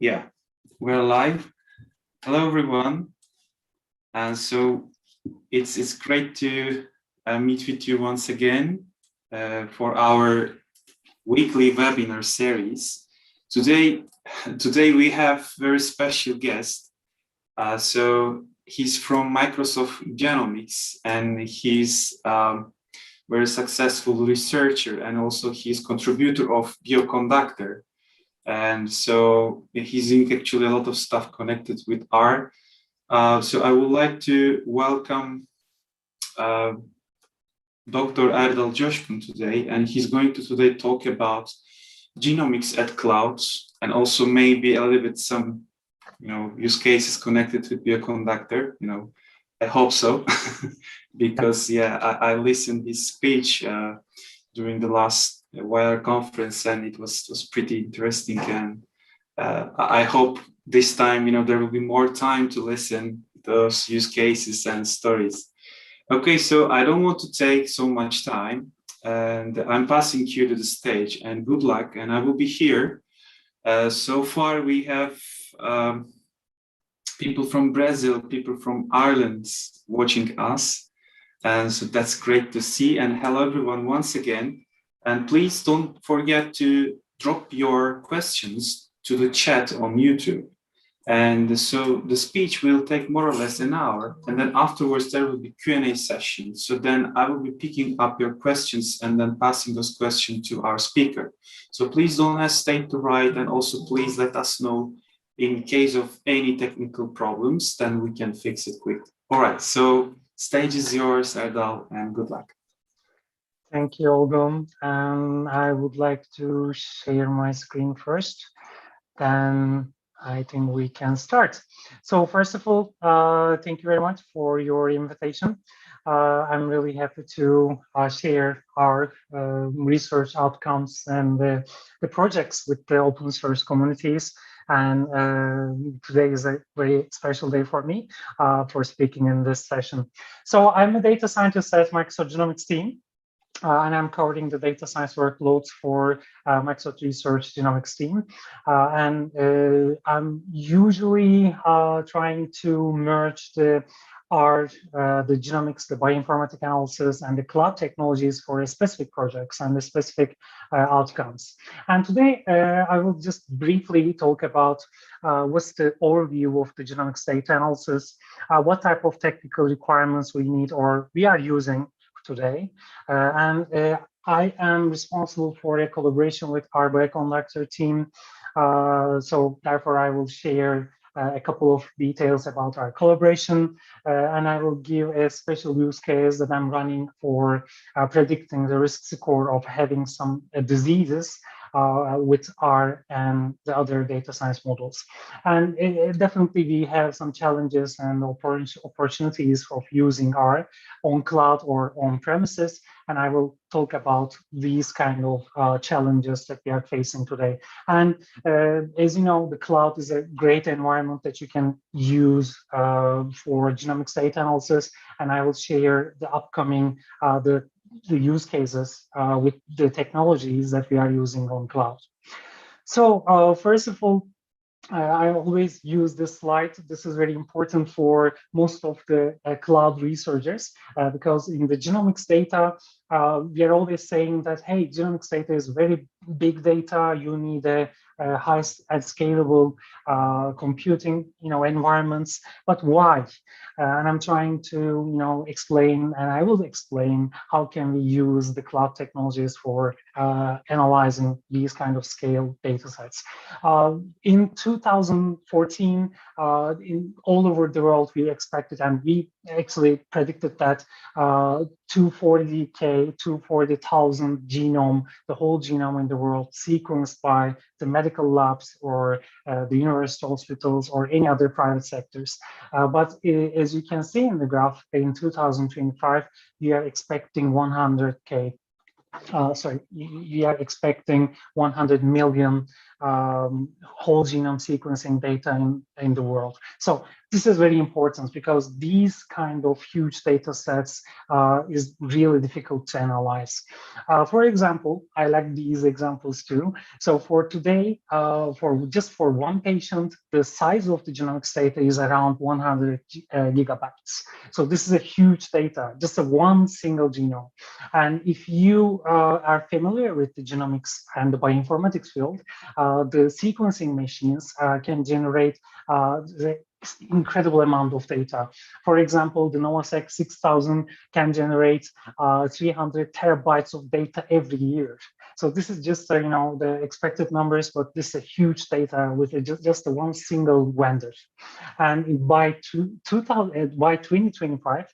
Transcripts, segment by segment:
Yeah, we're live. Hello, everyone. And so it's great to meet with you once again for our weekly webinar series. Today we have very special guest. So he's from Microsoft Genomics, and he's very successful researcher, and also he's contributor of Bioconductor. And so he's doing actually a lot of stuff connected with R. So I would like to welcome Dr. Erdal Coşkun today, and he's going to today talk about genomics at clouds, and also maybe a little bit some, use cases connected with Bioconductor. I hope so, because I listened his speech during the last WIRE conference, and it was pretty interesting. And I hope this time, there will be more time to listen to those use cases and stories. Okay, so I don't want to take so much time, and I'm passing you to the stage. And good luck, and I will be here. So far, we have people from Brazil, people from Ireland watching us, and so that's great to see. And hello, everyone, once again. And please don't forget to drop your questions to the chat on YouTube. And so the speech will take more or less an hour. And then afterwards, there will be Q&A session. So then I will be picking up your questions and then passing those questions to our speaker. So please don't hesitate to write. And also please let us know in case of any technical problems, then we can fix it quick. All right, so stage is yours, Erdal, and good luck. Thank you, Olgum. I would like to share my screen first, then I think we can start. So first of all, thank you very much for your invitation. I'm really happy to share our research outcomes and the projects with the open source communities. And today is a very special day for me for speaking in this session. So I'm a data scientist at Microsoft Genomics team. And I'm covering the data science workloads for Microsoft Research Genomics team. I'm usually trying to merge the genomics, the bioinformatics analysis, and the cloud technologies for specific projects and the specific outcomes. And today, I will just briefly talk about what's the overview of the genomics data analysis, what type of technical requirements we need or we are using today. I am responsible for a collaboration with our Bioconductor team. So therefore, I will share a couple of details about our collaboration, and I will give a special use case that I'm running for predicting the risk score of having some diseases with R and the other data science models. And definitely we have some challenges and opportunities of using R on cloud or on premises. And I will talk about these kind of challenges that we are facing today. And as you know, the cloud is a great environment that you can use for genomics data analysis. And I will share the upcoming, the use cases with the technologies that we are using on cloud. So first of all, I always use this slide. This is very important for most of the cloud researchers because in the genomics data, we are always saying that, hey, genomics data is very big data. You need a high and scalable computing, environments. But why? And I'm trying to, explain, and I will explain how can we use the cloud technologies for analyzing these kind of scale data sets. In 2014, in all over the world, we expected, and we actually predicted that 240,000 genome, the whole genome in the world, sequenced by the medical labs or the university hospitals or any other private sectors. But as you can see in the graph, in 2025, we are expecting 100K. We are expecting 100 million whole genome sequencing data in the world. So this is very important because these kind of huge data sets is really difficult to analyze. For example, I like these examples too. So for today, for one patient, the size of the genomics data is around 100 gigabytes. So this is a huge data, just a one single genome. And if you are familiar with the genomics and the bioinformatics field, the sequencing machines can generate the incredible amount of data. For example, the NovaSeq 6000 can generate 300 terabytes of data every year. So this is just the expected numbers, but this is a huge data with just one single vendor. And by 2025,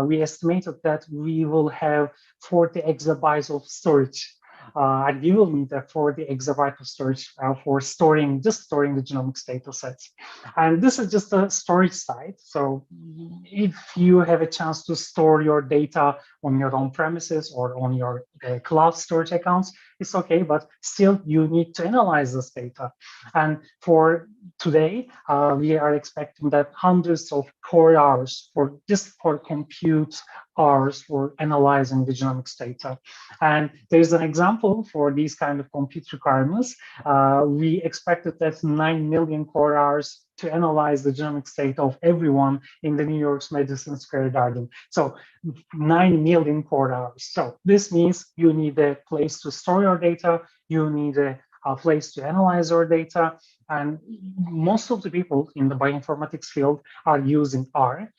we estimated that we will have 40 exabytes of storage. And you will need that 40 exabyte of storage for storing the genomics data sets. And this is just a storage side. So if you have a chance to store your data on your own premises or on your cloud storage accounts, it's okay, but still you need to analyze this data. And for today, we are expecting that hundreds of core hours for compute hours for analyzing the genomics data. And there's an example for these kind of compute requirements. We expected that 9 million core hours to analyze the genomics data of everyone in the New York's Madison Square Garden. So 9 million core hours. So this means you need a place to store your data, you need a place to analyze your data, and most of the people in the bioinformatics field are using R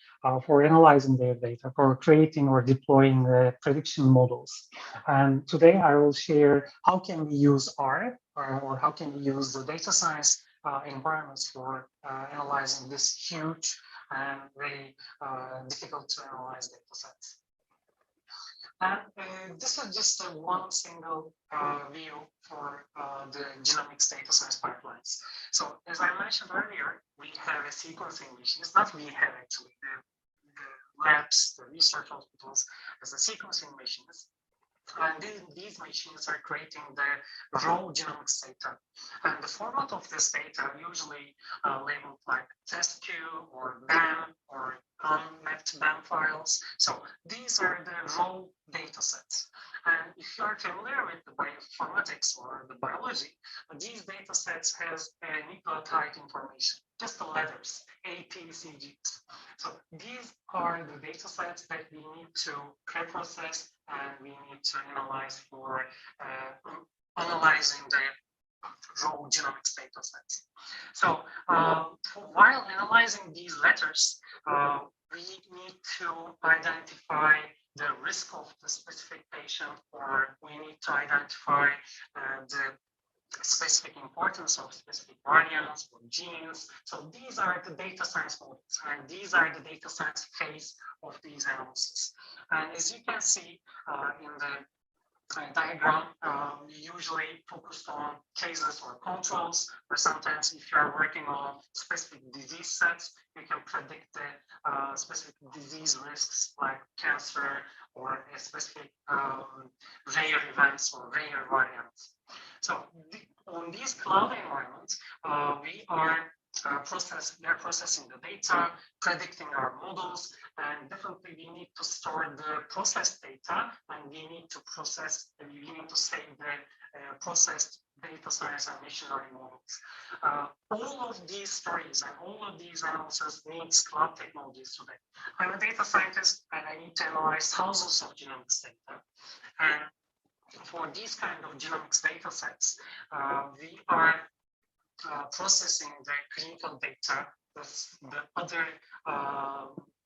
for analyzing their data, for creating or deploying prediction models. And today I will share how can we use R or how can we use the data science environments for analyzing this huge and very difficult to analyze data sets. And this is just one single view for the genomics data science pipelines. So as I mentioned earlier, we have a sequencing machine. It's not we have actually, the labs, the research hospitals as a sequencing machines. And these machines are creating the raw genomics data. And the format of this data usually labeled like test queue or BAM or unmapped BAM files. So these are the raw data sets. And if you are familiar with the bioinformatics or the biology, these data sets has nucleotide information, just the letters, A, T, C, G. So these are the data sets that we need to preprocess and we need to analyze for analyzing the raw genomics data sets. So while analyzing these letters, we need to identify the risk of the specific patient, or we need to identify the specific importance of specific variants or genes. So these are the data science models, and these are the data science phase of these analysis. And as you can see in the diagram, we usually focus on cases or controls, or sometimes if you are working on specific disease sets, you can predict the specific disease risks like cancer or a specific rare events or rare variants. So on these cloud environments, we are processing the data, predicting our models, and definitely we need to store the processed data, and we need to save the processed data science and machine learning models. All of these stories and all of these analysis needs cloud technologies today. I'm a data scientist and I need to analyze thousands of genomics data. And for these kind of genomics data sets, we are processing the clinical data with the other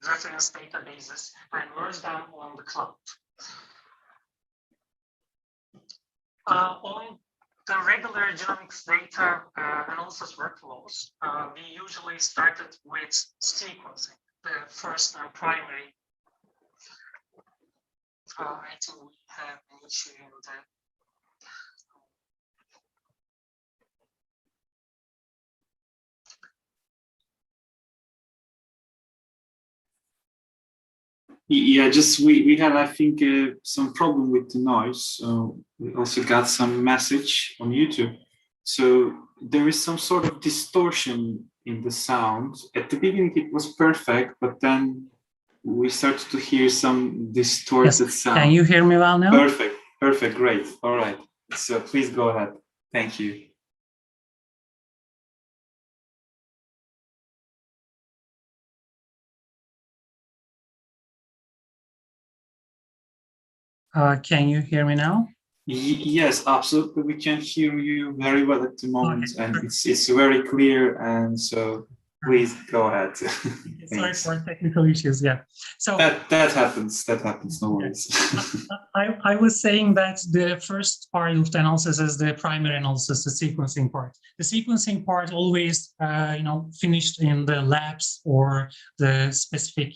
reference databases and merge them on the cloud. On the regular genomics data analysis workflows, we usually started with sequencing, the first and primary. I think we have an issue in the Yeah, just we had, I think, some problem with the noise. So we also got some message on YouTube. So there is some sort of distortion in the sound. At the beginning, it was perfect, but then we started to hear some distorted sound. Can you hear me well now? Perfect, perfect, great. All right. So please go ahead. Thank you. Can you hear me now? Yes, absolutely. We can hear you very well at the moment, Okay. and it's very clear. And so, please go ahead. Sorry for technical issues. Yeah. So that happens. That happens. No worries. I was saying that the first part of the analysis is the primary analysis, the sequencing part. The sequencing part always, finished in the labs or the specific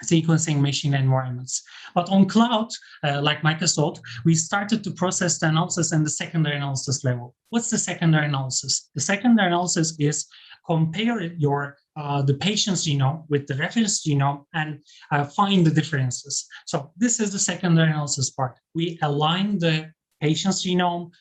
sequencing machine environments. But on cloud, like Microsoft, we started to process the analysis in the secondary analysis level. What's the secondary analysis? The secondary analysis is compare your the patient's genome with the reference genome and find the differences. So this is the secondary analysis part. We align the patient's genome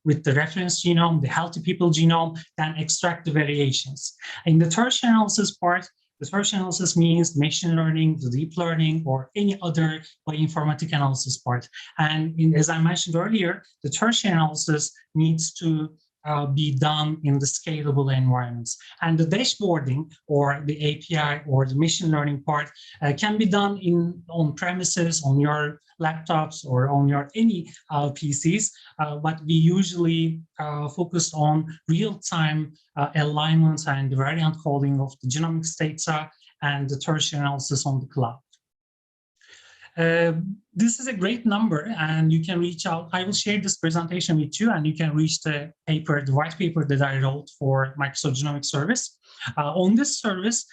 with the reference genome, the healthy people genome, then extract the variations. In the tertiary analysis part, the tertiary analysis means machine learning, the deep learning, or any other bioinformatics analysis part. And as I mentioned earlier, the tertiary analysis needs to be done in the scalable environments. And the dashboarding or the API or the machine learning part can be done on premises, on your laptops or on your any PCs, but we usually focus on real-time alignment and variant coding of the genomics data and the tertiary analysis on the cloud. This is a great number, and you can reach out. I will share this presentation with you, and you can reach the paper, the white paper that I wrote for Microsoft Genomics Service. On this service,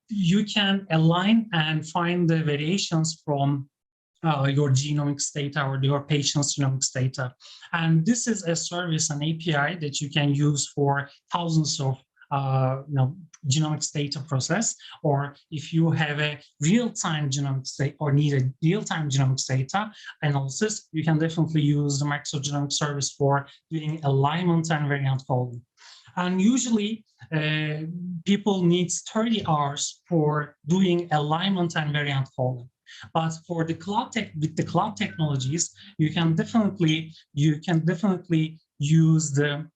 you can align and find the variations from your genomics data or your patient's genomics data. And this is a service, an API that you can use for thousands of genomics data process, or if you have a real-time genomics data or need a real-time genomics data analysis, you can definitely use the Microsoft Genomics Service for doing alignment and variant coding. And usually people need 30 hours for doing alignment and variant coding. But for the cloud with the cloud technologies, you can definitely use the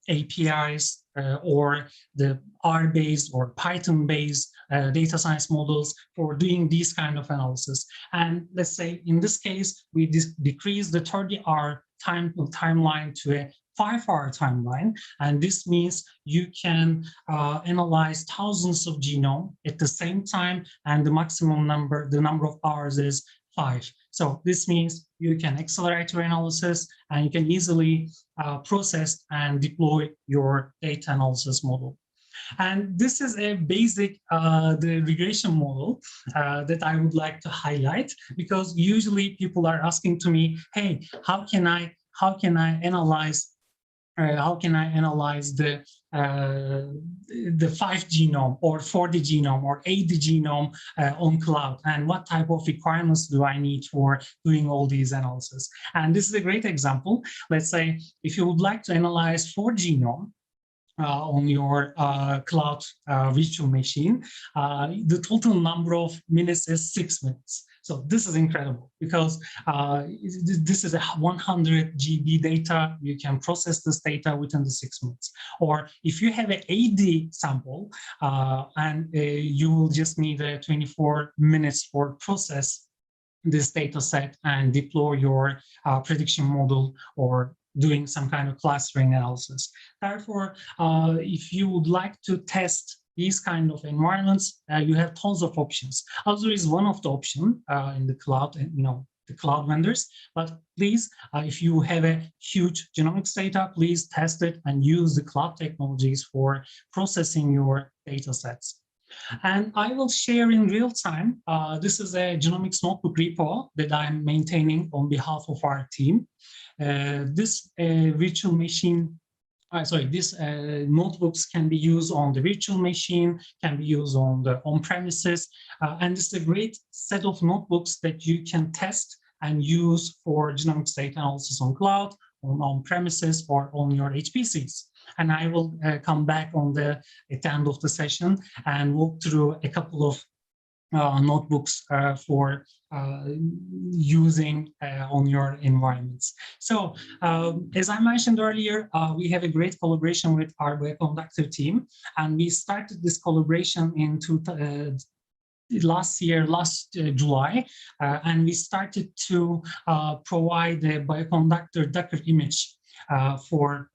APIs or the R-based or Python-based data science models for doing these kind of analysis. And let's say in this case, we decrease the 30-hour timeline to a 5-hour timeline. And this means you can analyze thousands of genome at the same time, and the maximum number, the number of hours is 5. So this means you can accelerate your analysis and you can easily process and deploy your data analysis model. And this is a basic the regression model that I would like to highlight, because usually people are asking to me, hey, how can I analyze the 5 genome or 40 genome or 80 genome on cloud, and what type of requirements do I need for doing all these analysis? And this is a great example. Let's say if you would like to analyze 4 genome on your cloud virtual machine, the total number of minutes is 6 minutes. So this is incredible, because this is a 100 GB data. You can process this data within the 6 minutes. Or if you have an AD sample and you will just need 24 minutes for process this data set and deploy your prediction model or doing some kind of clustering analysis. Therefore, if you would like to test these kind of environments, you have tons of options. Azure is one of the options in the cloud, the cloud vendors. But please, if you have a huge genomics data, please test it and use the cloud technologies for processing your data sets. And I will share in real time. This is a genomics notebook repo that I'm maintaining on behalf of our team. This virtual machine, these notebooks can be used on the virtual machine, can be used on the on-premises, and it's a great set of notebooks that you can test and use for genomics data analysis on cloud, on premises, or on your HPCs. And I will come back at the end of the session and walk through a couple of notebooks for using on your environments. So as I mentioned earlier, we have a great collaboration with our Bioconductor team, and we started this collaboration in last July, and we started to provide a Bioconductor Docker image for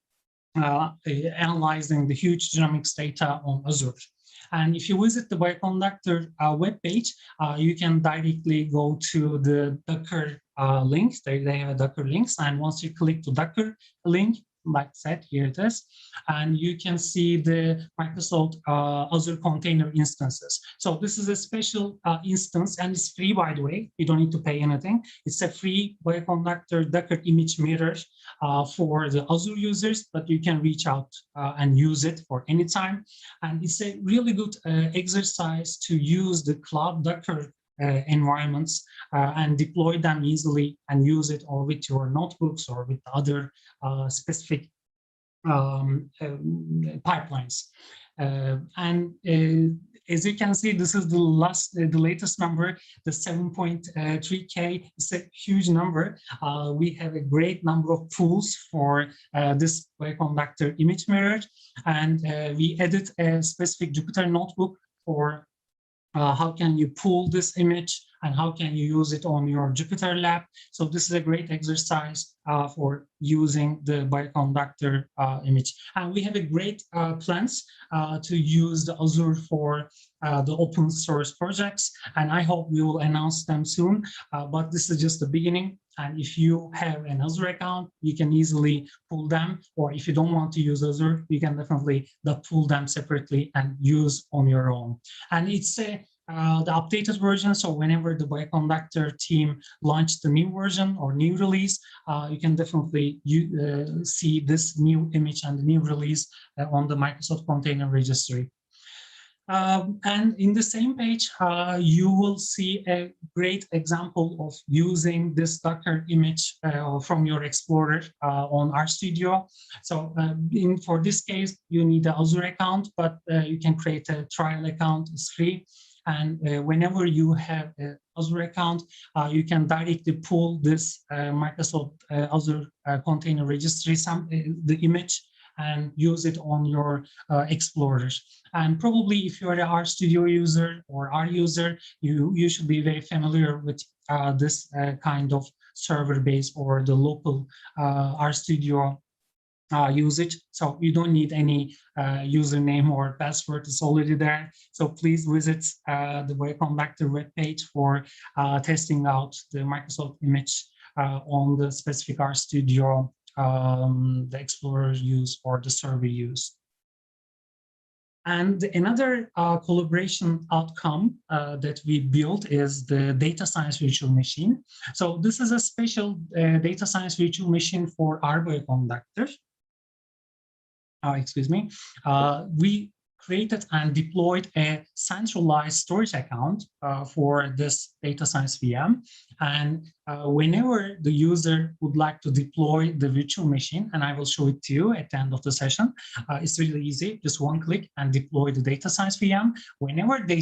analyzing the huge genomics data on Azure. And if you visit the Bioconductor webpage, you can directly go to the Docker links. They have Docker links, and once you click the Docker link, like I said, here it is, and you can see the Microsoft Azure container instances. So this is a special instance, and it's free, by the way. You don't need to pay anything. It's a free Bioconductor Docker image mirror for the Azure users, but you can reach out and use it for any time. And it's a really good exercise to use the cloud Docker environments and deploy them easily and use it or with your notebooks or with other specific pipelines. As you can see, this is the latest number, the 7.3K. It's a huge number. We have a great number of pools for this Bioconductor image mirror, and we added a specific Jupyter notebook for how can you pull this image and how can you use it on your Jupyter lab. So this is a great exercise for using the Bioconductor image. And we have a great plans to use the Azure for the open source projects, and I hope we will announce them soon, but this is just the beginning. And if you have an Azure account, you can easily pull them, or if you don't want to use Azure, you can definitely pull them separately and use on your own. And it's the updated version, so whenever the Bioconductor team launched the new version or new release, you can definitely see this new image and the new release on the Microsoft Container Registry. And in the same page, you will see a great example of using this Docker image from your Explorer on RStudio. So for this case, you need an Azure account, but you can create a trial account. It's free. And whenever you have an Azure account, you can directly pull this Microsoft Azure Container Registry, the image, and use it on your Explorers. And probably if you're an RStudio user or R user, you should be very familiar with this kind of server base or the local RStudio usage. So you don't need any username or password, it's already there. So please visit the Bioconductor webpage for testing out the Microsoft image on the specific RStudio the Explorer use or the server use. And another collaboration outcome that we built is the data science virtual machine. So this is a special data science virtual machine for our Bioconductor. We created and deployed a centralized storage account for this data science VM. And whenever the user would like to deploy the virtual machine, and I will show it to you at the end of the session, it's really easy, just one click and deploy the data science VM. Whenever they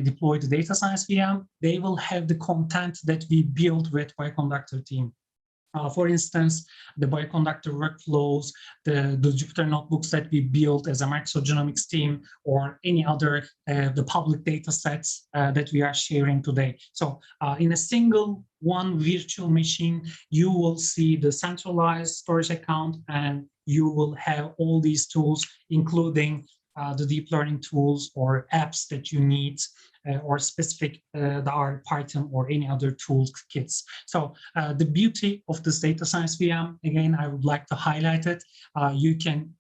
deploy the data science VM, they will have the content that we built with Bioconductor team. For instance, the Bioconductor workflows, the Jupyter notebooks that we built as a Microsoft Genomics team, or any other the public data sets that we are sharing today. So in a single one virtual machine, you will see the centralized storage account, and you will have all these tools, including the deep learning tools or apps that you need, or specific R, Python, or any other tool kits. So the beauty of this data science VM, again, I would like to highlight it. You can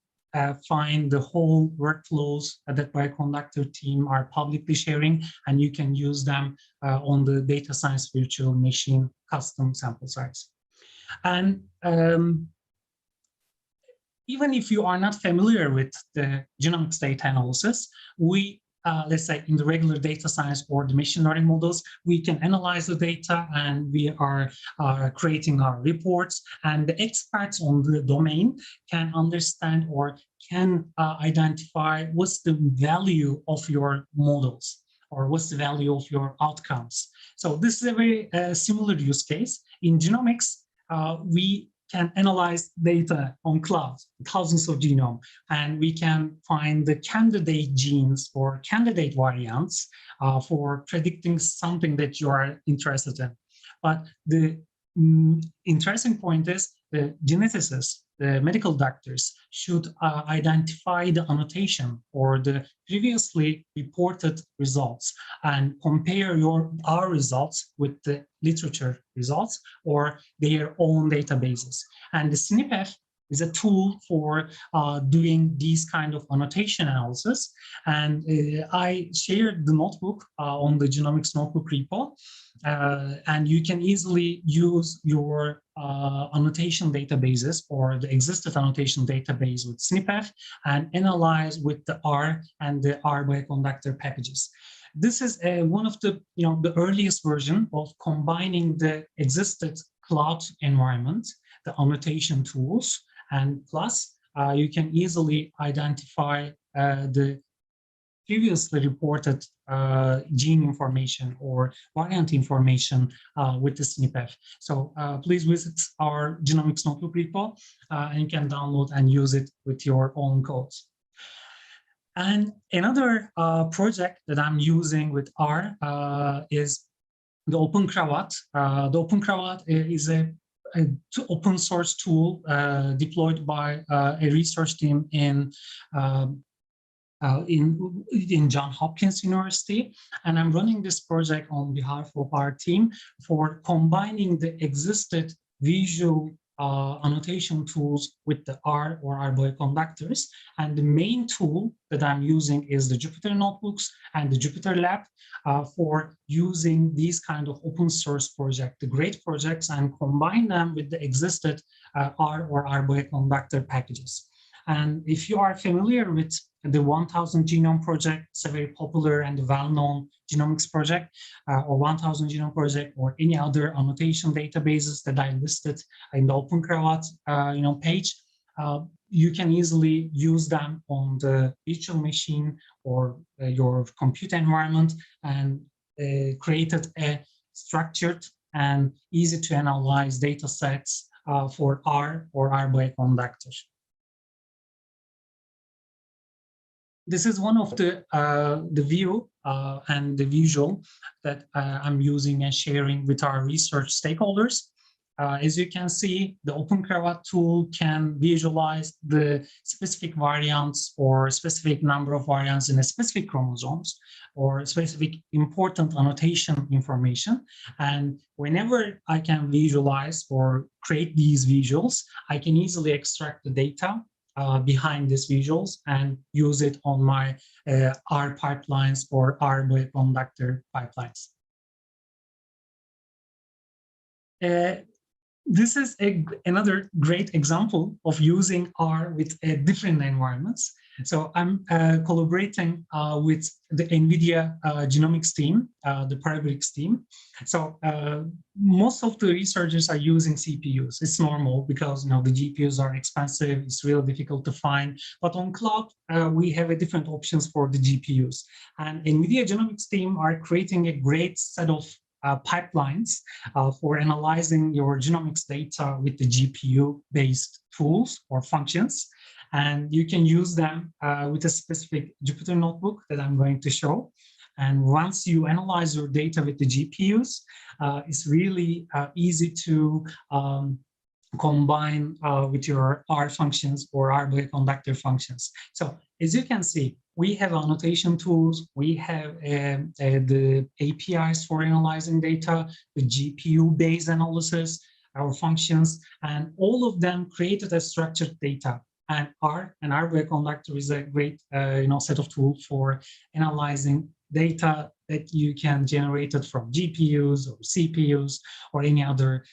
find the whole workflows that Bioconductor team are publicly sharing, and you can use them on the data science virtual machine custom sample size. And even if you are not familiar with the genomics data analysis, we let's say in the regular data science or the machine learning models, we can analyze the data and we are creating our reports, and the experts on the domain can understand or can identify what's the value of your models or what's the value of your outcomes. So this is a very similar use case. In genomics, we can analyze data on cloud, thousands of genome, and we can find the candidate genes or candidate variants for predicting something that you are interested in. But the interesting point is the geneticists, the medical doctors, should identify the annotation or the previously reported results and compare our results with the literature results or their own databases. And the SNPF is a tool for doing these kind of annotation analysis. And I shared the notebook on the Genomics notebook repo. And you can easily use your annotation databases or the existing annotation database with SNPF and analyze with the R and the R-Bioconductor packages. This is one of the the earliest version of combining the existing cloud environment, the annotation tools, and plus you can easily identify the previously reported gene information or variant information with the SNPF. So please visit our Genomics notebook repo and you can download and use it with your own codes. And another project that I'm using with R is the Open Cravat. The Open Cravat is a open source tool deployed by a research team in Johns Hopkins University, and I'm running this project on behalf of our team for combining the existing visual annotation tools with the R or R-Bioconductors. And the main tool that I'm using is the Jupyter Notebooks and the Jupyter Lab for using these kind of open source projects, the great projects, and combine them with the existing R or R-Bioconductor packages. And if you are familiar with the 1000 Genome Project, it's a very popular and well-known genomics project, or 1000 Genome Project, or any other annotation databases that I listed in the Open Cravat page, you can easily use them on the virtual machine or your computer environment and created a structured and easy to analyze data sets for R or R-Bioconductor. This is one of the view and the visual that I'm using and sharing with our research stakeholders. As you can see, the Open Cravat tool can visualize the specific variants or specific number of variants in a specific chromosomes or specific important annotation information. And whenever I can visualize or create these visuals, I can easily extract the data behind these visuals and use it on my R pipelines or R-Bioconductor pipelines. This is another great example of using R with different environments. So I'm collaborating with the NVIDIA genomics team, the Parabricks team. So most of the researchers are using CPUs. It's normal because the GPUs are expensive. It's really difficult to find. But on cloud, we have different options for the GPUs. And NVIDIA genomics team are creating a great set of pipelines for analyzing your genomics data with the GPU-based tools or functions. And you can use them with a specific Jupyter notebook that I'm going to show. And once you analyze your data with the GPUs, it's really easy to combine with your R functions or R-Bioconductor functions. So as you can see, we have annotation tools, we have the APIs for analyzing data, the GPU-based analysis, our functions, and all of them created a structured data. And R and R-Bioconductor is a great set of tools for analyzing data that you can generate it from GPUs or CPUs or any other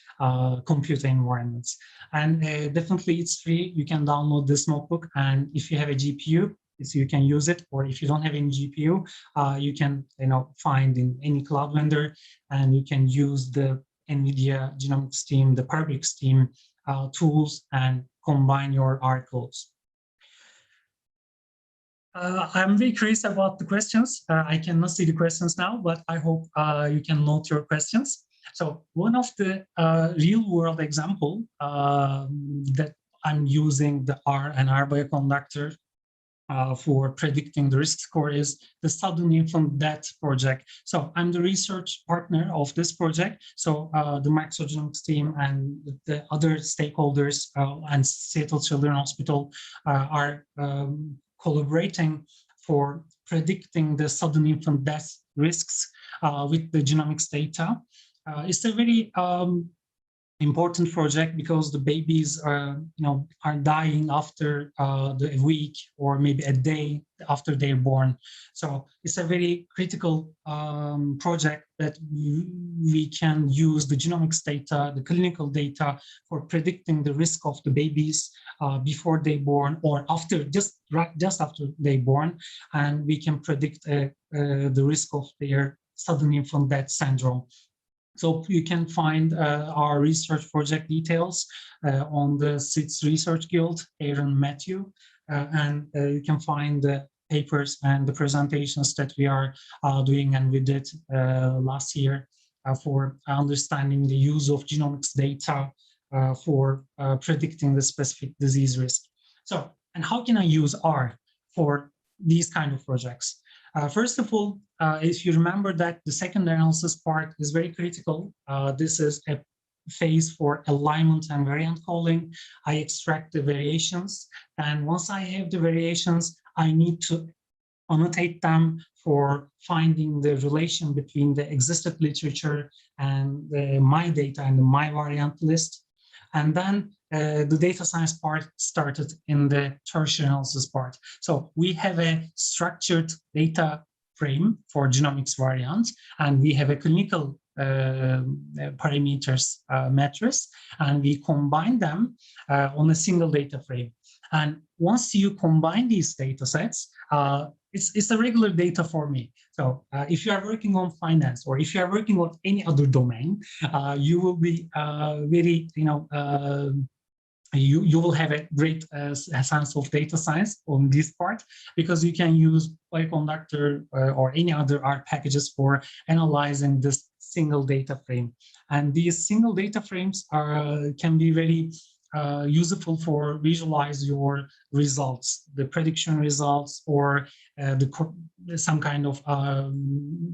computer environments. And definitely it's free. You can download this notebook, and if you have a GPU, so you can use it. Or if you don't have any GPU, you can find in any cloud vendor, and you can use the NVIDIA Genomics team, the Parabricks team tools, and combine your articles. I'm very curious about the questions. I cannot see the questions now, but I hope you can note your questions. So one of the real world example that I'm using the R and R-Bioconductor for predicting the risk score is the sudden infant death project. So I'm the research partner of this project. So the Microsoft Genomics team and the other stakeholders and Seattle Children's Hospital are collaborating for predicting the sudden infant death risks with the genomics data. It's a very important project because the babies are dying after the week or maybe a day after they're born. So it's a very critical project that we can use the genomics data, the clinical data, for predicting the risk of the babies before they born or after, just after they born, and we can predict the risk of their sudden infant death syndrome. So you can find our research project details on the SITS Research Guild, Aaron Matthew, and you can find the papers and the presentations that we are doing and we did last year for understanding the use of genomics data for predicting the specific disease risk. So, and how can I use R for these kind of projects? First of all, if you remember that the second analysis part is very critical, this is a phase for alignment and variant calling. I extract the variations, and once I have the variations, I need to annotate them for finding the relation between the existing literature and my data and the my variant list. And then the data science part started in the tertiary analysis part. So we have a structured data frame for genomics variants, and we have a clinical parameters matrix, and we combine them on a single data frame. And once you combine these data sets, it's a regular data for me. So if you are working on finance or if you are working on any other domain, you will be very, you will have a great sense of data science on this part, because you can use bioconductor or any other R packages for analyzing this single data frame. And these single data frames can be very useful for visualize your results, the prediction results, or some kind of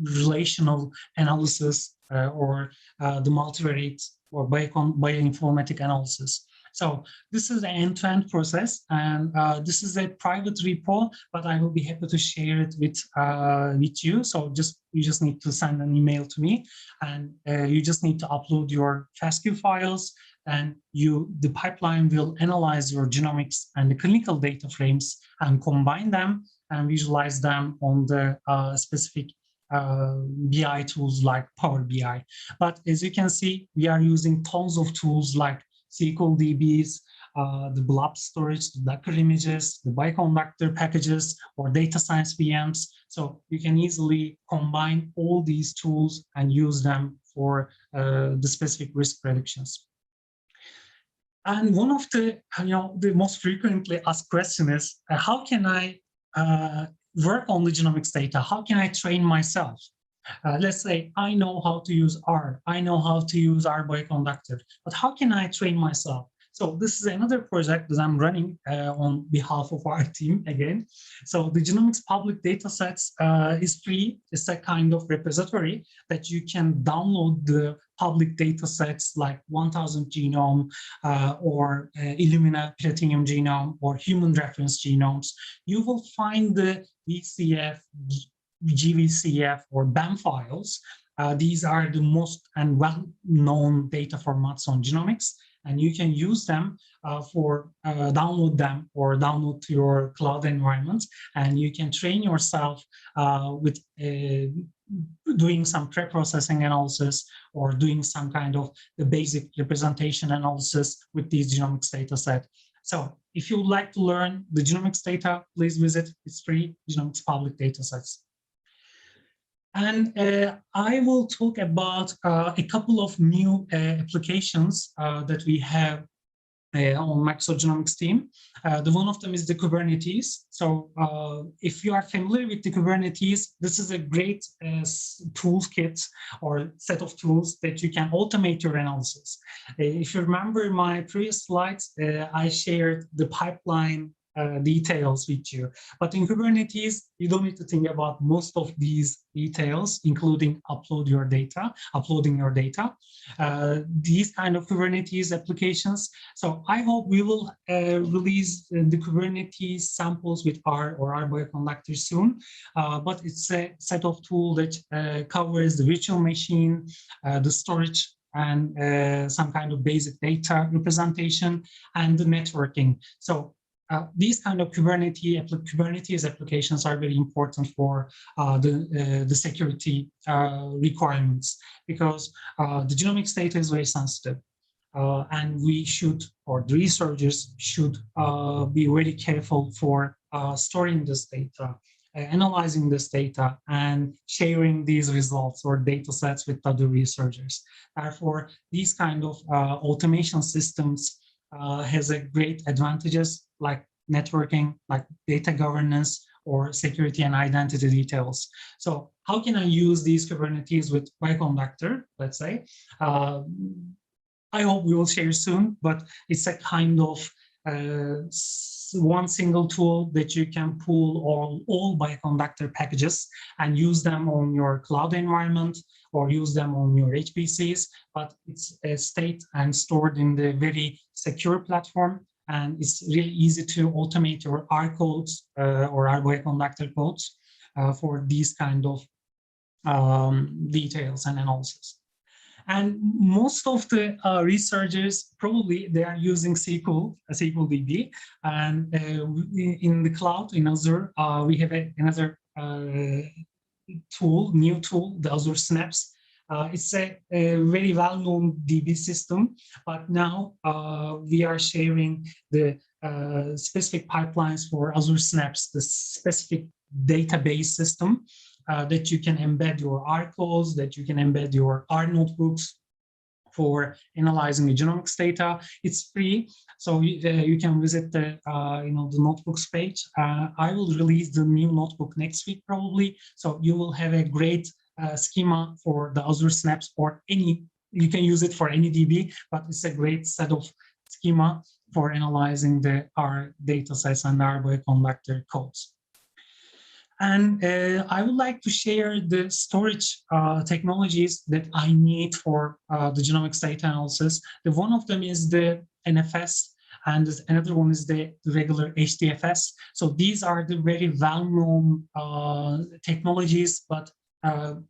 relational analysis or the multivariate or bioinformatic analysis. So this is an end-to-end process, and this is a private repo, but I will be happy to share it with you. So you just need to send an email to me, and you just need to upload your FASTQ files, and the pipeline will analyze your genomics and the clinical data frames and combine them and visualize them on the specific BI tools like Power BI. But as you can see, we are using tons of tools like SQL DBs, the blob storage, the Docker images, the bioconductor packages, or data science VMs. So you can easily combine all these tools and use them for the specific risk predictions. And one of the most frequently asked question is, how can I work on the genomics data? How can I train myself? Let's say I know how to use R, I know how to use R-Bioconductor, but how can I train myself? So this is another project that I'm running on behalf of our team again. So the genomics public data sets is free. It's a kind of repository that you can download the public data sets like 1000 genome or Illumina Platinum genome or human reference genomes. You will find the VCF, GVCF, or BAM files. These are the most and well-known data formats on genomics, and you can use them for download them or download to your cloud environment, and you can train yourself with doing some pre-processing analysis or doing some kind of the basic representation analysis with these genomics data set. So if you would like to learn the genomics data, please visit, it's free, Genomics public data sets. And I will talk about a couple of new applications that we have on Microsoft Genomics team. The one of them is the Kubernetes. So if you are familiar with the Kubernetes, this is a great toolkit or set of tools that you can automate your analysis. If you remember my previous slides, I shared the pipeline details with you. But in Kubernetes, you don't need to think about most of these details, including uploading your data. These kind of Kubernetes applications. So I hope we will release the Kubernetes samples with R or R-Bioconductor soon. But it's a set of tools that covers the virtual machine, the storage, and some kind of basic data representation, and the networking. So these kind of Kubernetes applications are very important for the security requirements, because the genomics data is very sensitive, and we should, or the researchers should, be very careful for storing this data, analyzing this data, and sharing these results or data sets with other researchers. Therefore, these kind of automation systems has a great advantages like networking, like data governance, or security and identity details. So how can I use these Kubernetes with Bioconductor, let's say? I hope we will share soon, but it's a kind of one single tool that you can pull all Bioconductor packages and use them on your cloud environment or use them on your HPCs, but it's state and stored in the very secure platform, and it's really easy to automate your R codes or R Bioconductor codes for these kind of details and analysis. And most of the researchers, probably they are using SQL DB, and in the cloud, in Azure, we have another new tool, the Azure Synapse. It's a very well-known DB system, but now we are sharing the specific pipelines for Azure Synapse, the specific database system that you can embed your R codes, that you can embed your R notebooks for analyzing the genomics data. It's free, so you can visit the the notebooks page. I will release the new notebook next week probably, so you will have a great schema for the Azure Synapse, or any, you can use it for any DB, but it's a great set of schema for analyzing the R data sets and R Bioconductor codes. And I would like to share the storage technologies that I need for the genomics data analysis. One of them is the NFS, and another one is the regular HDFS. So these are the very well-known technologies, but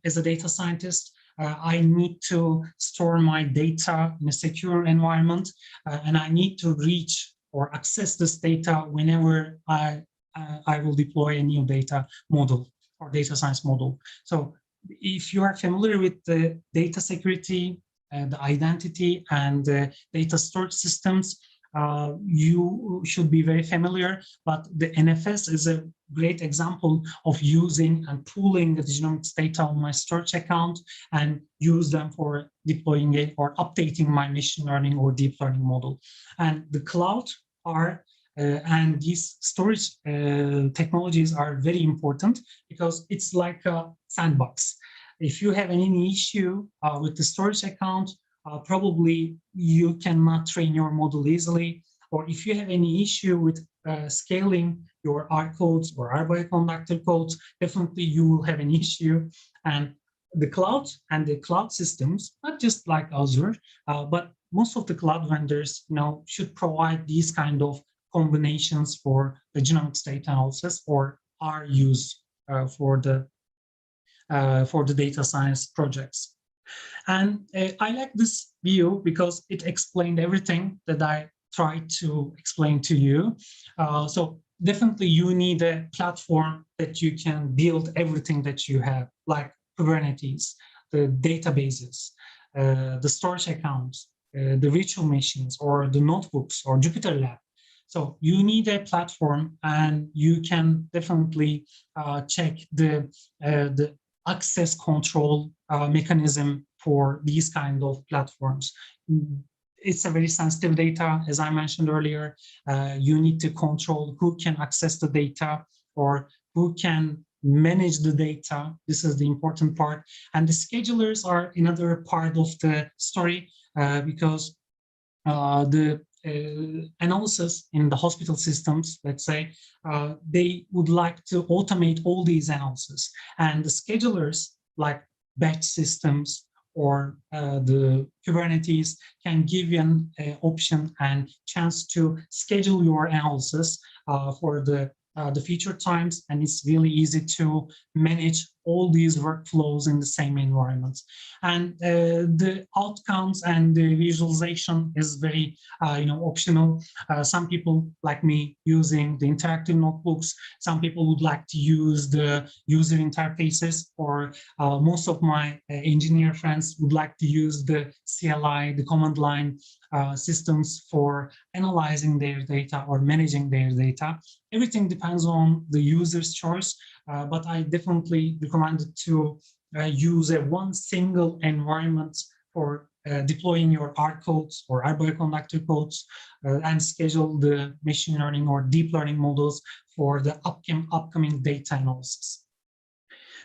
as a data scientist, I need to store my data in a secure environment, and I need to reach or access this data whenever I will deploy a new data model or data science model. So if you are familiar with the data security, the identity, and data storage systems, you should be very familiar, but the NFS is a great example of using and pooling the genomics data on my storage account and use them for deploying it or updating my machine learning or deep learning model. And the cloud and these storage technologies are very important because it's like a sandbox. If you have any issue with the storage account, probably you cannot train your model easily. Or if you have any issue with scaling your R codes or R Bioconductor codes, definitely you will have an issue. And the cloud and the cloud systems, not just like Azure, but most of the cloud vendors should provide these kind of combinations for the genomics data analysis or R use for the data science projects. And I like this view because it explained everything that I tried to explain to you. So definitely you need a platform that you can build everything that you have, like Kubernetes, the databases, the storage accounts, the virtual machines, or the notebooks, or Jupyter Lab. So you need a platform, and you can definitely check the access control mechanism for these kind of platforms. It's a very sensitive data, as I mentioned earlier. You need to control who can access the data or who can manage the data. This is the important part. And the schedulers are another part of the story, because the analysis in the hospital systems, let's say, they would like to automate all these analysis. And the schedulers, like batch systems or the Kubernetes, can give you an option and chance to schedule your analysis for the future times, and it's really easy to manage all these workflows in the same environment. And the outcomes and the visualization is very optional. Some people like me using the interactive notebooks. Some people would like to use the user interfaces, or most of my engineer friends would like to use the CLI, the command line systems for analyzing their data or managing their data. Everything depends on the user's choice, but I definitely recommend to use one single environment for deploying your R codes or R-Bioconductor codes and schedule the machine learning or deep learning models for the upcoming data analysis.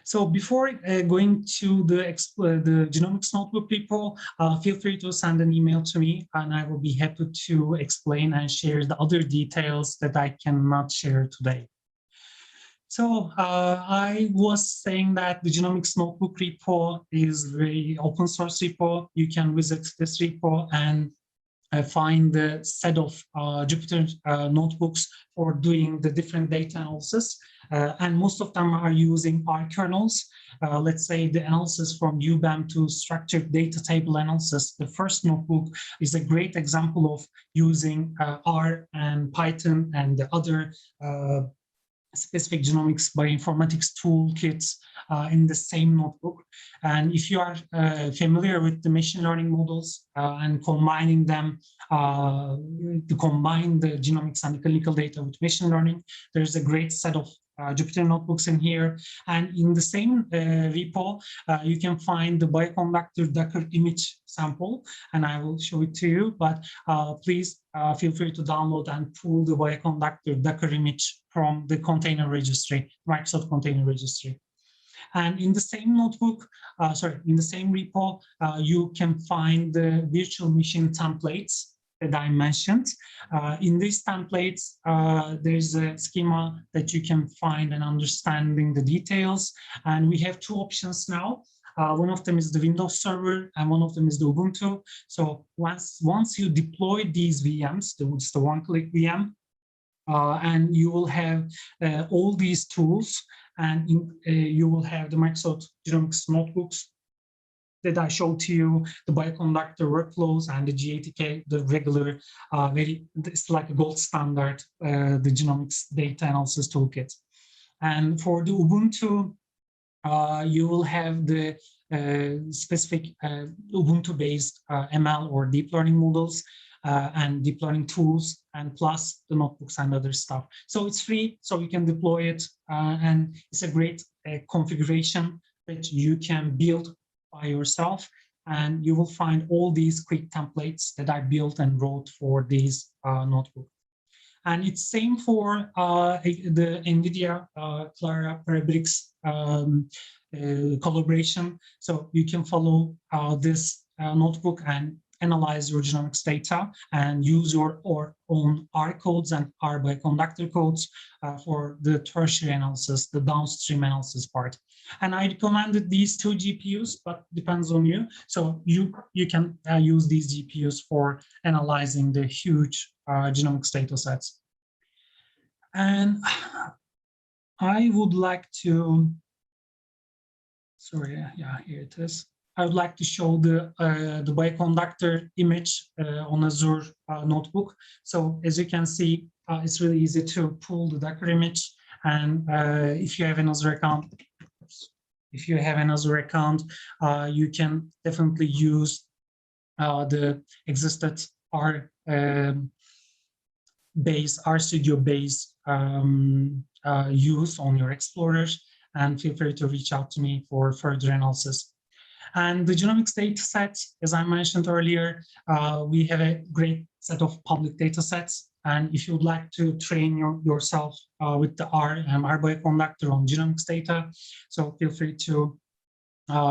So before going to the Genomics Notebook repo, feel free to send an email to me, and I will be happy to explain and share the other details that I cannot share today. So I was saying that the Genomics Notebook repo is very open source repo. You can visit this repo and find the set of Jupyter notebooks for doing the different data analysis. And most of them are using R kernels. Let's say the analysis from UBAM to structured data table analysis. The first notebook is a great example of using R and Python and the other specific genomics bioinformatics toolkits in the same notebook. And if you are familiar with the machine learning models and combining them to combine the genomics and the clinical data with machine learning, there's a great set of Jupyter notebooks in here. And in the same repo, you can find the bioconductor Docker image sample, and I will show it to you, but please feel free to download and pull the bioconductor Docker image from the container registry, Microsoft Container Registry. And in the same notebook, in the same repo, you can find the virtual machine templates that I mentioned. In these templates, there's a schema that you can find and understanding the details. And we have two options now. One of them is the Windows server, and one of them is the Ubuntu. So once you deploy these VMs, it's the one-click VM, and you will have all these tools, and you will have the Microsoft Genomics notebooks that I showed to you, the bioconductor workflows and the GATK, the regular, it's like a gold standard, the genomics data analysis toolkit. And for the Ubuntu, you will have the specific Ubuntu-based ML or deep learning models and deep learning tools, and plus the notebooks and other stuff. So it's free, so you can deploy it, and it's a great configuration that you can build by yourself, and you will find all these quick templates that I built and wrote for these notebook. And it's same for the NVIDIA Clara Parabricks collaboration. So you can follow this notebook and analyze your genomics data and use your own R codes and R-Bioconductor codes for the tertiary analysis, the downstream analysis part. And I recommended these two GPUs, but depends on you. So you can use these GPUs for analyzing the huge genomics data sets. And I would like to, sorry, yeah, here it is. I would like to show the bioconductor image on Azure notebook. So as you can see, it's really easy to pull the Docker image. And if you have an Azure account, you can definitely use the existed R based RStudio based use on your explorers, and feel free to reach out to me for further analysis. And the genomics data set, as I mentioned earlier, we have a great set of public data sets. And if you would like to train yourself with the R and R-Bioconductor on genomics data, so feel free to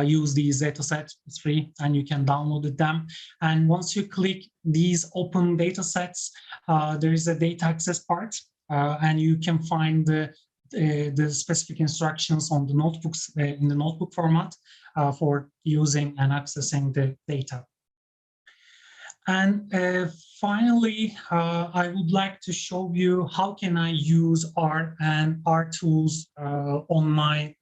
use these data sets. It's free and you can download them. And once you click these open data sets, there is a data access part, and you can find the specific instructions on the notebooks in the notebook format for using and accessing the data. And finally, I would like to show you how can I use R and R tools on my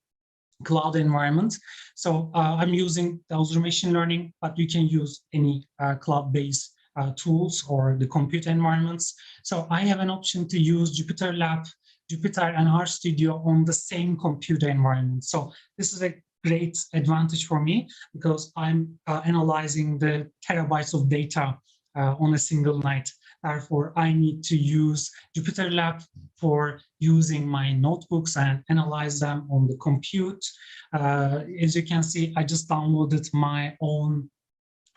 cloud environment. So I'm using the Azure Machine Learning, but you can use any cloud-based tools or the computer environments. So I have an option to use Jupyter Lab, Jupyter and RStudio on the same computer environment. So this is a great advantage for me because I'm analyzing the terabytes of data on a single night. Therefore, I need to use Jupyter Lab for using my notebooks and analyze them on the compute. As you can see, I just downloaded my own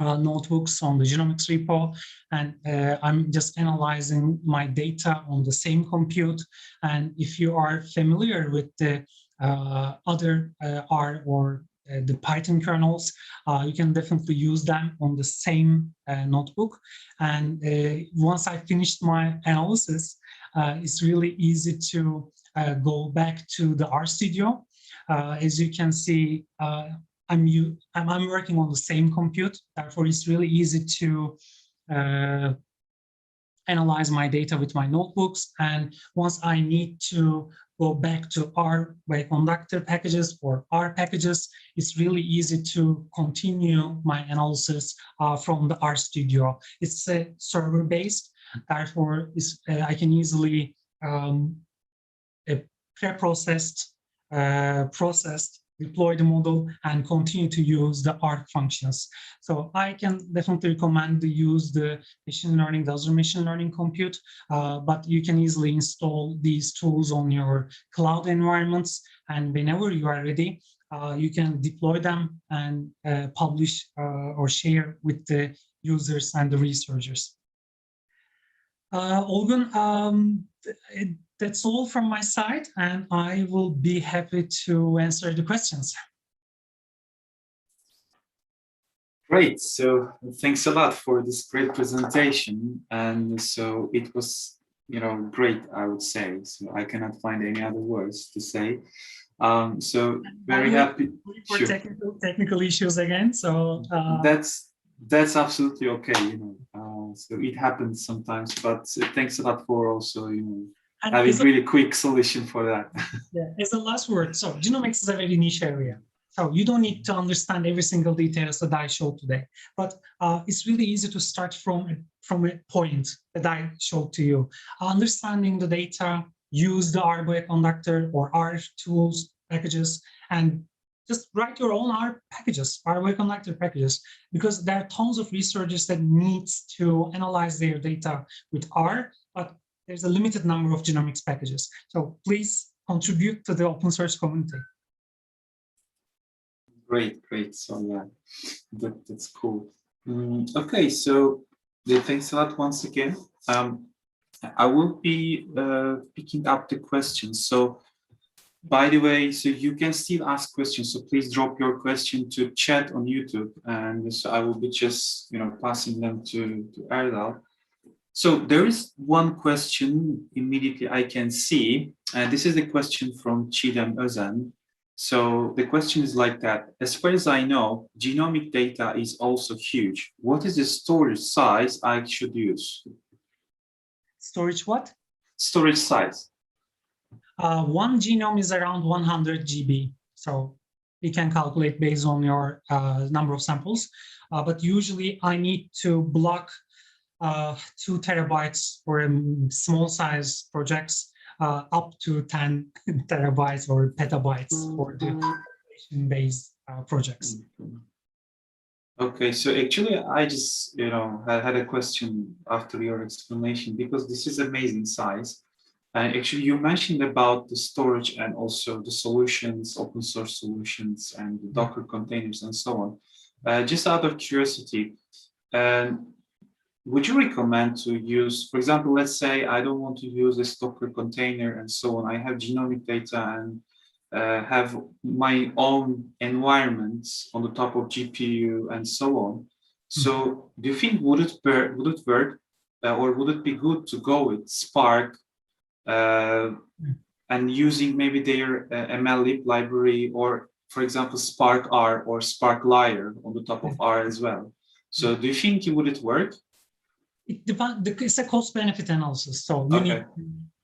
notebooks on the genomics repo, and I'm just analyzing my data on the same compute. And if you are familiar with the other R or the Python kernels, you can definitely use them on the same notebook. And once I finished my analysis, it's really easy to go back to the RStudio. As you can see, I'm working on the same compute, therefore it's really easy to analyze my data with my notebooks. And once I need to go back to R Bioconductor packages or R packages, it's really easy to continue my analysis from the RStudio. It's server-based, therefore I can easily pre-processed, processed, deploy the model and continue to use the R functions. So I can definitely recommend to use the machine learning, the Azure machine learning compute, but you can easily install these tools on your cloud environments. And whenever you are ready, you can deploy them and publish or share with the users and the researchers. Olgun, that's all from my side, and I will be happy to answer the questions. Great. So thanks a lot for this great presentation. And so it was, great, I would say. So I cannot find any other words to say. So very happy. For sure. technical issues again. So that's absolutely okay. So it happens sometimes, but thanks a lot for also, having really quick solution for that. Yeah, as a last word, so genomics is a very niche area. So you don't need to understand every single details that I showed today, but it's really easy to start from a point that I showed to you. Understanding the data, use the R Bioconductor or R tools packages, and just write your own R packages, R Bioconductor packages, because there are tons of researchers that needs to analyze their data with R, but there's a limited number of genomics packages. So please contribute to the open source community. Great. So yeah, that's cool. Okay, so thanks a lot once again. I will be picking up the questions. So by the way, so you can still ask questions. So please drop your question to chat on YouTube, and so I will be just passing them to Erdal. So there is one question immediately I can see, and this is the question from Chidam Özan. So the question is like that: as far as I know, genomic data is also huge. What is the storage size I should use? Storage what? Storage size. One genome is around 100 GB. So you can calculate based on your number of samples. But usually I need to block 2 terabytes for small size projects, up to 10 terabytes or petabytes for the population-based projects. Okay, so actually, I just had a question after your explanation because this is amazing size. And actually, you mentioned about the storage and also the solutions, open source solutions, and the Docker containers and so on. Just out of curiosity, and would you recommend to use, for example, let's say I don't want to use a Docker container and so on. I have genomic data and have my own environments on the top of GPU and so on. So, do you think would it work, or would it be good to go with Spark and using maybe their MLlib library, or for example Spark R or Spark Lyre on the top of R as well? So, do you think would it work? It depends. It's a cost-benefit analysis, so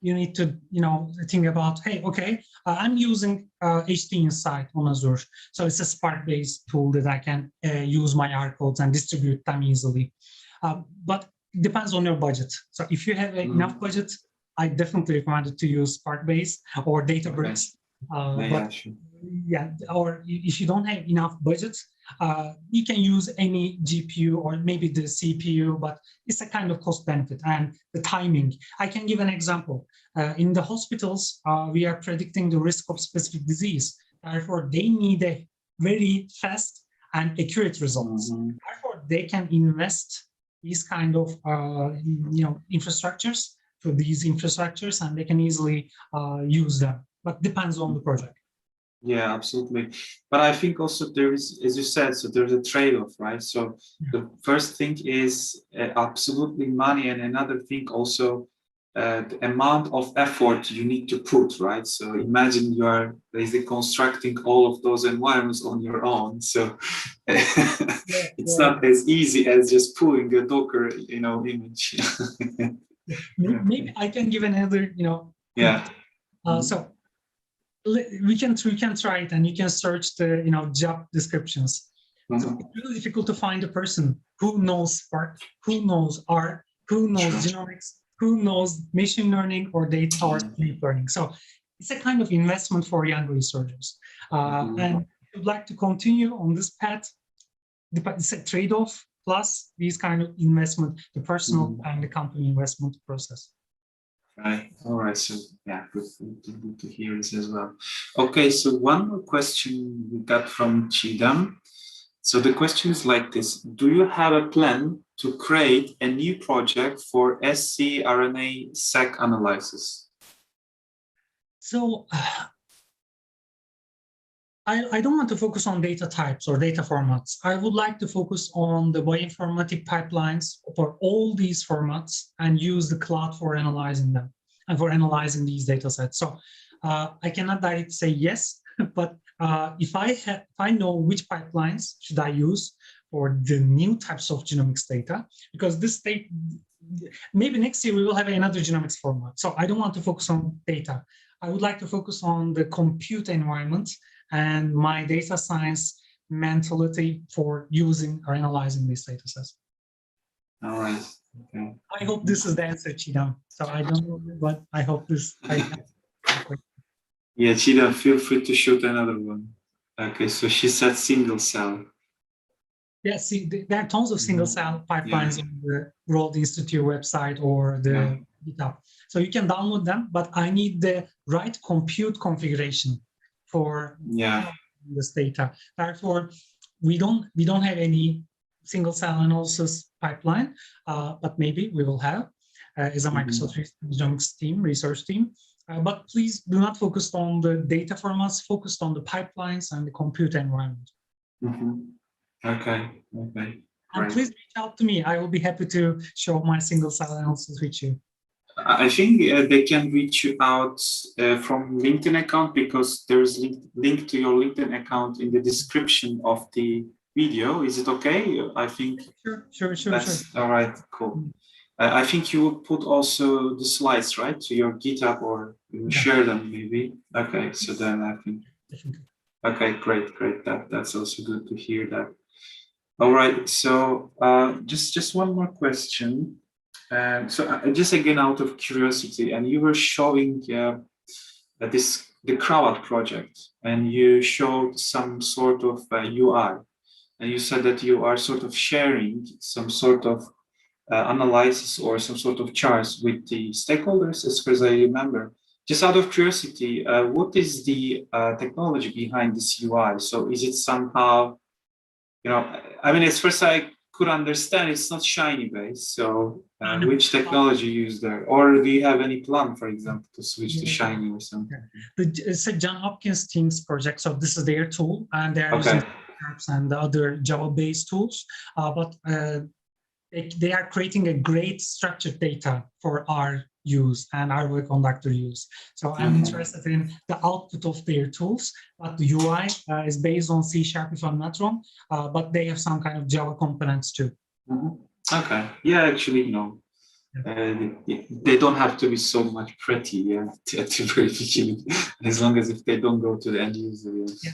you need to think about, hey, okay, I'm using HT Insight on Azure, so it's a Spark-based tool that I can use my R codes and distribute them easily. But it depends on your budget. So if you have enough budget, I definitely recommend to use Spark-based or Databricks. Or if you don't have enough budget, you can use any GPU or maybe the CPU, but it's a kind of cost benefit and the timing. I can give an example. In the hospitals, we are predicting the risk of specific disease. Therefore, they need a very fast and accurate results. Therefore, they can invest these kind of infrastructures to these infrastructures, and they can easily use them. But depends on the project. Yeah, absolutely. But I think also there is, as you said, so there's a trade-off, right? So the first thing is absolutely money, and another thing also the amount of effort you need to put, right? So imagine you are basically constructing all of those environments on your own. So it's not as easy as just pulling a Docker, image. Maybe I can give another, so we can try it, and you can search the job descriptions. So it's really difficult to find a person who knows Spark, who knows R, who knows genomics, who knows machine learning or data or deep learning. So it's a kind of investment for young researchers. And if you'd like to continue on this path, it's a trade-off plus these kind of investment, the personal and the company investment process. Right. All right. So yeah, good to hear this as well. Okay. So one more question we got from Chidam. So the question is like this: do you have a plan to create a new project for scRNA-seq analysis? So I don't want to focus on data types or data formats. I would like to focus on the bioinformatic pipelines for all these formats and use the cloud for analyzing them and for analyzing these data sets. So I cannot directly say yes, but if I know which pipelines should I use for the new types of genomics data, because this state, maybe next year we will have another genomics format. So I don't want to focus on data. I would like to focus on the compute environment and my data science mentality for using or analyzing these data sets. All right. Okay. I hope this is the answer, Chidam. So I don't know, but I hope this. Yeah, Chidam, feel free to shoot another one. Okay, so she said single cell. Yeah, see, there are tons of single cell pipelines on the World Institute website or the GitHub. So you can download them, but I need the right compute configuration for this data. Therefore, we don't have any single cell analysis pipeline, but maybe we will have as a Microsoft Genomics team, research team. But please do not focus on the data formats, focus on the pipelines and the compute environment. Okay. And please reach out to me. I will be happy to show my single cell analysis with you. I think they can reach you out from LinkedIn account, because there's link to your LinkedIn account in the description of the video. Is it okay? I think. Sure. All right, cool. I think you will put also the slides, right, to your GitHub, or you will share them maybe. Okay, so then I think. Okay, great. That's also good to hear that. All right, so just one more question. So just again out of curiosity, and you were showing the Crowd project, and you showed some sort of UI. and you said that you are sort of sharing some sort of analysis or some sort of charts with the stakeholders, as far as I remember. Just out of curiosity, what is the technology behind this UI? So is it somehow, I mean, as far as I could understand, it's not Shiny based. So which technology you use there? Or do you have any plan, for example, to switch to Shiny or something? It's a John Hopkins team's project. So this is their tool, and they're using apps and the other Java-based tools. But they are creating a great structured data for our use and our conductor use. So I'm interested in the output of their tools, but the UI is based on C# if I'm not wrong, but they have some kind of Java components too. Okay. Yeah, actually, no. They don't have to be so much pretty at the very beginning, as long as if they don't go to the end user. It's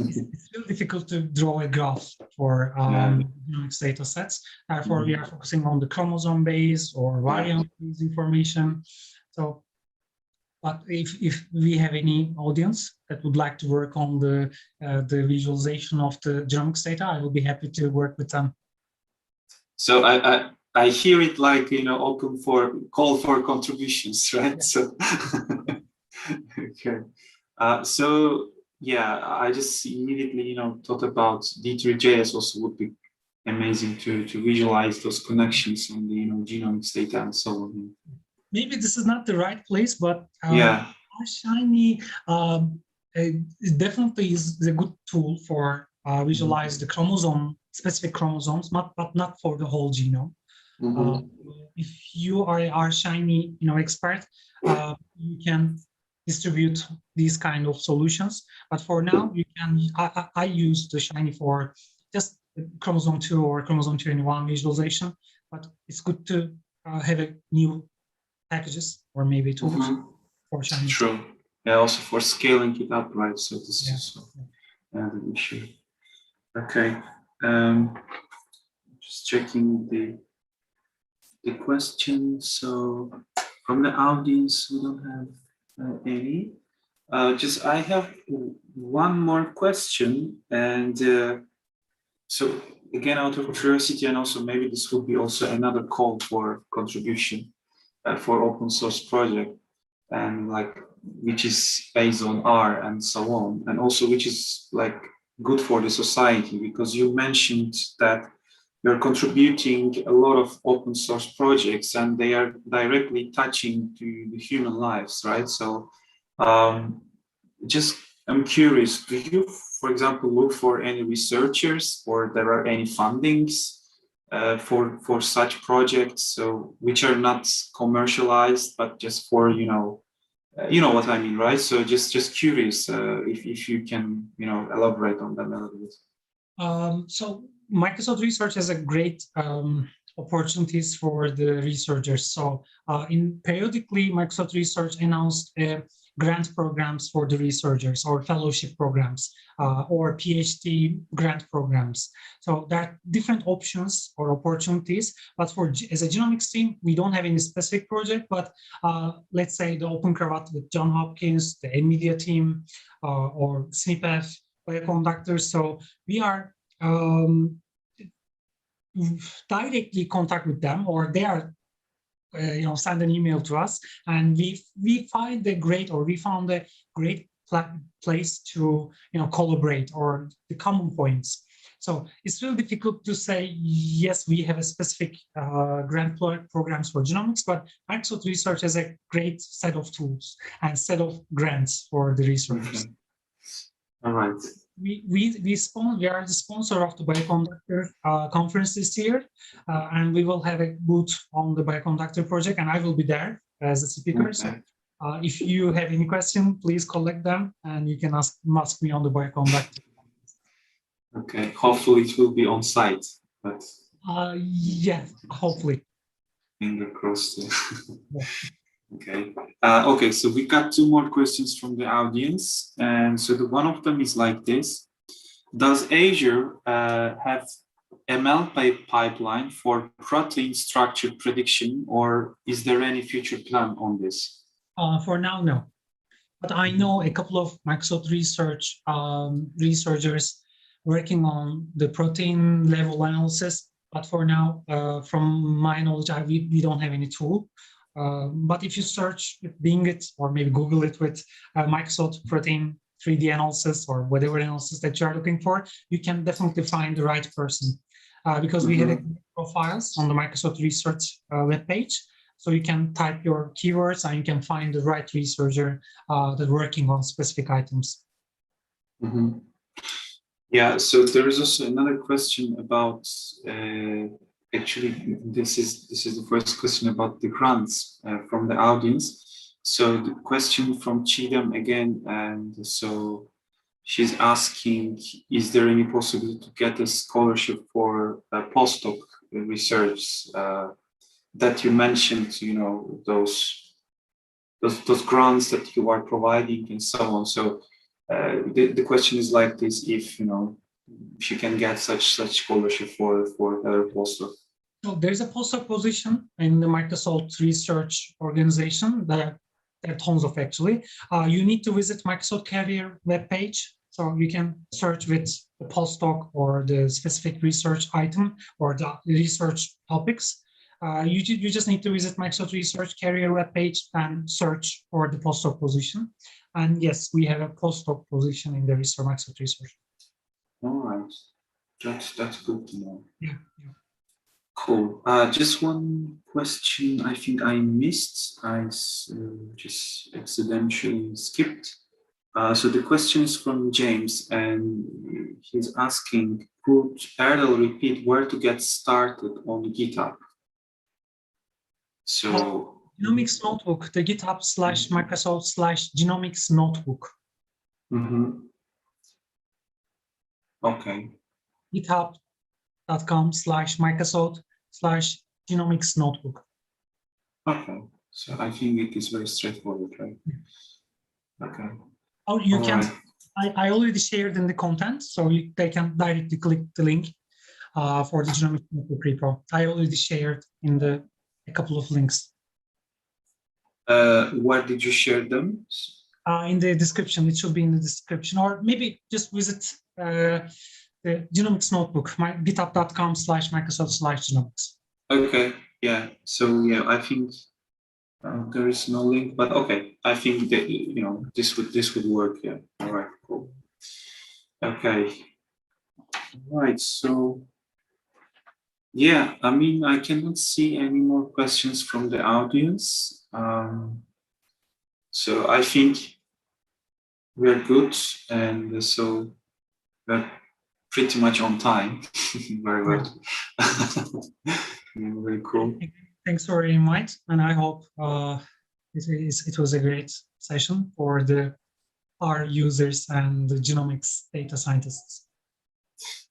really difficult to draw a graph for genomics data sets. Therefore, we are focusing on the chromosome-based or variant-based information. So, but if we have any audience that would like to work on the visualization of the genomics data, I will be happy to work with them. So I hear it like, open for call for contributions, right? So, okay. So yeah, I just immediately, thought about D3JS also would be amazing to visualize those connections on the, genomics data and so on. Maybe this is not the right place, but Shiny definitely is a good tool for visualize the specific chromosomes, but not for the whole genome. If you are our Shiny, expert, you can distribute these kind of solutions. But for now, you can. I use the Shiny for just chromosome 2 or chromosome 21 visualization. But it's good to have a new packages or maybe tools for Shiny. True. Yeah, also for scaling it up, right? So this is the issue. Okay. Just checking the questions. So from the audience, we don't have any. I have one more question, and so again, out of curiosity, and also maybe this will be also another call for contribution for open source project, and which is based on R and so on, and also which is good for the society, because you mentioned that you're contributing a lot of open source projects and they are directly touching to the human lives, right? So I'm curious, do you, for example, look for any researchers, or there are any fundings for such projects, so which are not commercialized, but just for, you know what I mean, right? So just curious if you can, elaborate on that a little bit. So Microsoft Research has a great opportunities for the researchers. So periodically, Microsoft Research announced grant programs for the researchers, or fellowship programs, or PhD grant programs. So there are different options or opportunities, but as a genomics team, we don't have any specific project, but let's say the Open Cravat with John Hopkins, the NVIDIA team, or SNPF, bioconductors. So we are directly contact with them, or they are send an email to us, and we found a great place to collaborate, or the common points. So it's really difficult to say, yes, we have a specific grant programs for genomics, but Microsoft Research has a great set of tools and set of grants for the researchers. All right. We are the sponsor of the Bioconductor conference this year, and we will have a booth on the Bioconductor project, and I will be there as a speaker. Okay. So if you have any question, please collect them, and you can ask me on the Bioconductor. Okay, hopefully it will be on site, but yeah, hopefully. Finger crossed. Yeah. Okay. Okay, so we got two more questions from the audience, and so one of them is like this: does Azure have ML pipeline for protein structure prediction, or is there any future plan on this? For now, no. But I know a couple of Microsoft Research researchers working on the protein level analysis. But for now, from my knowledge, we don't have any tool. But if you search Bing it or maybe Google it with Microsoft Protein 3D analysis or whatever analysis that you are looking for, you can definitely find the right person. Because we have profiles on the Microsoft Research webpage. So you can type your keywords and you can find the right researcher that's working on specific items. Yeah, so there is also another question about, actually, this is the first question about the grants from the audience. So the question from Chidam again, and so she's asking, is there any possibility to get a scholarship for postdoc research that you mentioned, you know, those grants that you are providing and so on. So the question is like this: if if you can get such scholarship for the postdoc. So there's a postdoc position in the Microsoft Research Organization. There are tons of actually. You need to visit Microsoft Career webpage. So you can search with the postdoc or the specific research item or the research topics. You just need to visit Microsoft Research Career webpage and search for the postdoc position. And yes, we have a postdoc position in the Microsoft Research. All right, that's good to know. Yeah. Cool. Just one question I think I missed. I just accidentally skipped. So the question is from James, and he's asking, could Erdal repeat where to get started on GitHub? So Genomics Notebook, the GitHub /Microsoft/Genomics Notebook. Okay. GitHub.com/Microsoft/Genomics Notebook. Okay. So I think it is very straightforward, right? Okay. Or you can. Right. I already shared in the content, so they can directly click the link for the Genomics Notebook repo. I already shared in a couple of links. Where did you share them? In the description. It should be in the description, or maybe just visit the Genomics Notebook, github.com/Microsoft/Genomics. Okay. Yeah. So yeah, I think there is no link, but okay. I think that this would work. Yeah. All right. Cool. Okay. All right. So yeah, I mean, I cannot see any more questions from the audience. So I think we're good, and so we're pretty much on time. Very well. Very cool. Thanks for the invite, and I hope it was a great session for our users and the genomics data scientists.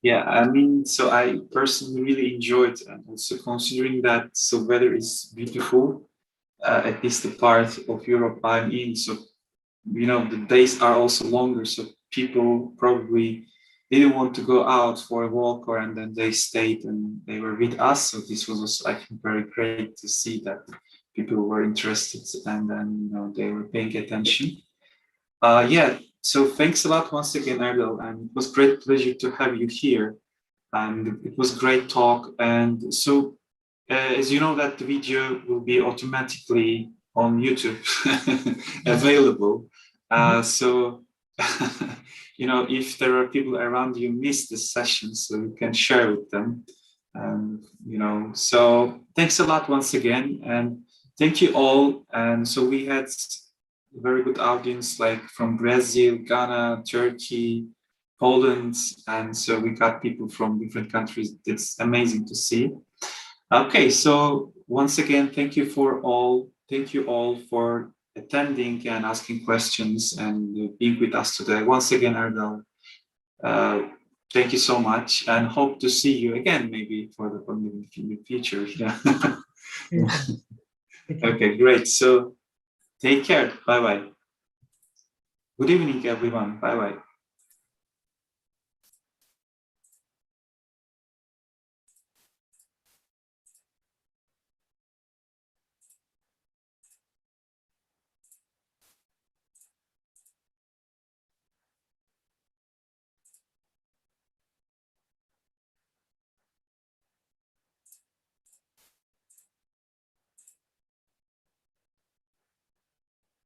Yeah, I mean, so I personally really enjoyed, and also considering that so weather is beautiful, at least the part of Europe I'm in. So, the days are also longer. So people probably didn't want to go out for a walk, and then they stayed and they were with us. So this was also, I think, very great to see that people were interested and then, they were paying attention. Yeah. So thanks a lot once again, Erdal, and it was great pleasure to have you here. And it was great talk. And so, as you know, that the video will be automatically on YouTube available. So, if there are people around you missed this session, so you can share with them. So thanks a lot once again, and thank you all. And so we had very good audience, like from Brazil, Ghana, Turkey, Poland, and so we got people from different countries. It's amazing to see. Okay, so once again, thank you all for attending and asking questions and being with us today. Once again, Erdal, thank you so much, and hope to see you again, maybe in the future. Yeah. Okay, great. So take care. Bye-bye. Good evening, everyone. Bye-bye.